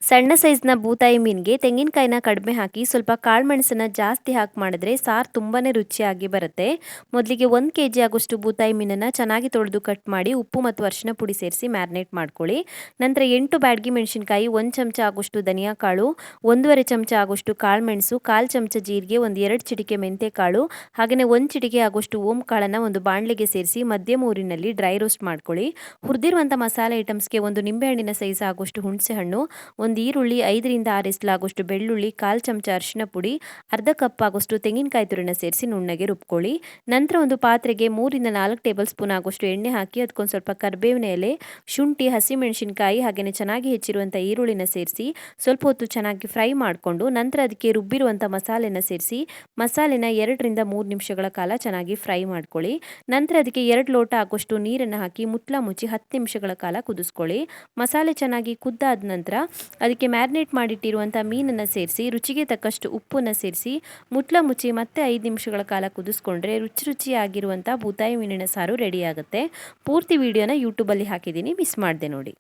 ಸಣ್ಣ ಸೈಜ್ನ ಬೂತಾಯಿ ಮೀನಿಗೆ ತೆಂಗಿನಕಾಯಿನ ಕಡಿಮೆ ಹಾಕಿ ಸ್ವಲ್ಪ ಕಾಳು ಮೆಣಸನ್ನು ಜಾಸ್ತಿ ಹಾಕಿ ಮಾಡಿದ್ರೆ ಸಾರು ತುಂಬಾ ರುಚಿಯಾಗಿ ಬರುತ್ತೆ. ಮೊದಲಿಗೆ 1 kg ಆಗೋಷ್ಟು ಬೂತಾಯಿ ಮೀನನ್ನು ಚೆನ್ನಾಗಿ ತೊಳೆದು ಕಟ್ ಮಾಡಿ ಉಪ್ಪು ಮತ್ತು ಅರಿಶಿನ ಪುಡಿ ಸೇರಿಸಿ ಮ್ಯಾರಿನೇಟ್ ಮಾಡ್ಕೊಳ್ಳಿ. ನಂತರ 8 ಬ್ಯಾಡಗಿ ಮೆಣಸಿನಕಾಯಿ, 1 ಚಮಚ ಆಗೋಷ್ಟು ಧನಿಯಾ ಕಾಳು, 1.5 ಚಮಚ ಆಗೋಷ್ಟು ಕಾಳು ಮೆಣಸು, 1/4 ಚಮಚ ಜೀರಿಗೆ, 2 ಚಿಟಿಕೆ ಮೆಂತೆ ಕಾಳು, ಹಾಗೆಯೇ 1 ಚಿಟಿಕೆ ಆಗೋಷ್ಟು ಓಂ ಕಾಳನ್ನು ಒಂದು ಬಾಣಲೆಗೆ ಸೇರಿಸಿ ಮಧ್ಯಮ ಊರಿನಲ್ಲಿ ಡ್ರೈ ರೋಸ್ಟ್ ಮಾಡ್ಕೊಳ್ಳಿ. ಹುರಿದಿರುವಂಥ ಮಸಾಲೆ ಐಟಮ್ಸ್ಗೆ 1 ನಿಂಬೆಹಣ್ಣಿನ ಸೈಜ್ ಆಗೋಷ್ಟು ಹುಣಸೆ ಹಣ್ಣು, 1 ಈರುಳ್ಳಿ, 5 ರಿಂದ 6 ಎಸಲಾಗೋಷ್ಟು ಬೆಳ್ಳುಳ್ಳಿ, 1/4 ಚಮಚ ಅರಿಶಿನ ಪುಡಿ, ಅರ್ಧ ಕಪ್ ಆಗೋಷ್ಟು ತೆಂಗಿನಕಾಯಿ ತುರಿನ ಸೇರಿಸಿ ನುಣ್ಣಗೆ ರುಬ್ಕೊಳ್ಳಿ. ನಂತರ ಒಂದು ಪಾತ್ರೆಗೆ 3 ರಿಂದ 4 ಟೇಬಲ್ ಸ್ಪೂನ್ ಆಗೋಷ್ಟು ಎಣ್ಣೆ ಹಾಕಿ ಅದಕ್ಕೊಂದು ಸ್ವಲ್ಪ ಕರಿಬೇವಿನ ಎಲೆ, ಶುಂಠಿ, ಹಸಿಮೆಣಸಿನಕಾಯಿ ಹಾಗೆಯೇ ಚೆನ್ನಾಗಿ ಹೆಚ್ಚಿರುವಂಥ ಈರುಳ್ಳಿನ ಸೇರಿಸಿ ಸ್ವಲ್ಪ ಹೊತ್ತು ಚೆನ್ನಾಗಿ ಫ್ರೈ ಮಾಡಿಕೊಂಡು ನಂತರ ಅದಕ್ಕೆ ರುಬ್ಬಿರುವಂಥ ಮಸಾಲೆನ ಸೇರಿಸಿ ಮಸಾಲೆನ 2 ರಿಂದ 3 ನಿಮಿಷಗಳ ಕಾಲ ಚೆನ್ನಾಗಿ ಫ್ರೈ ಮಾಡ್ಕೊಳ್ಳಿ. ನಂತರ ಅದಕ್ಕೆ 2 ಲೋಟ ಆಗೋಷ್ಟು ನೀರನ್ನು ಹಾಕಿ ಮುಚ್ಚಳ ಮುಚ್ಚಿ 10 ನಿಮಿಷಗಳ ಕಾಲ ಕುದಿಸ್ಕೊಳ್ಳಿ. ಮಸಾಲೆ ಚೆನ್ನಾಗಿ ಕುದ್ದಾದ ನಂತರ ಅದಕ್ಕೆ ಮ್ಯಾರಿನೇಟ್ ಮಾಡಿಟ್ಟಿರುವಂಥ ಮೀನನ್ನು ಸೇರಿಸಿ ರುಚಿಗೆ ತಕ್ಕಷ್ಟು ಉಪ್ಪನ್ನು ಸೇರಿಸಿ ಮುಚ್ಚಳ ಮುಚ್ಚಿ ಮತ್ತೆ 5 ನಿಮಿಷಗಳ ಕಾಲ ಕುದಿಸ್ಕೊಂಡ್ರೆ ರುಚಿಯಾಗಿರುವಂಥ ಬೂತಾಯಿ ಮೀನಿನ ಸಾರು ರೆಡಿ ಆಗುತ್ತೆ. ಪೂರ್ತಿ ವಿಡಿಯೋನ ಯೂಟ್ಯೂಬಲ್ಲಿ ಹಾಕಿದ್ದೀನಿ, ಮಿಸ್ ಮಾಡದೆ ನೋಡಿ.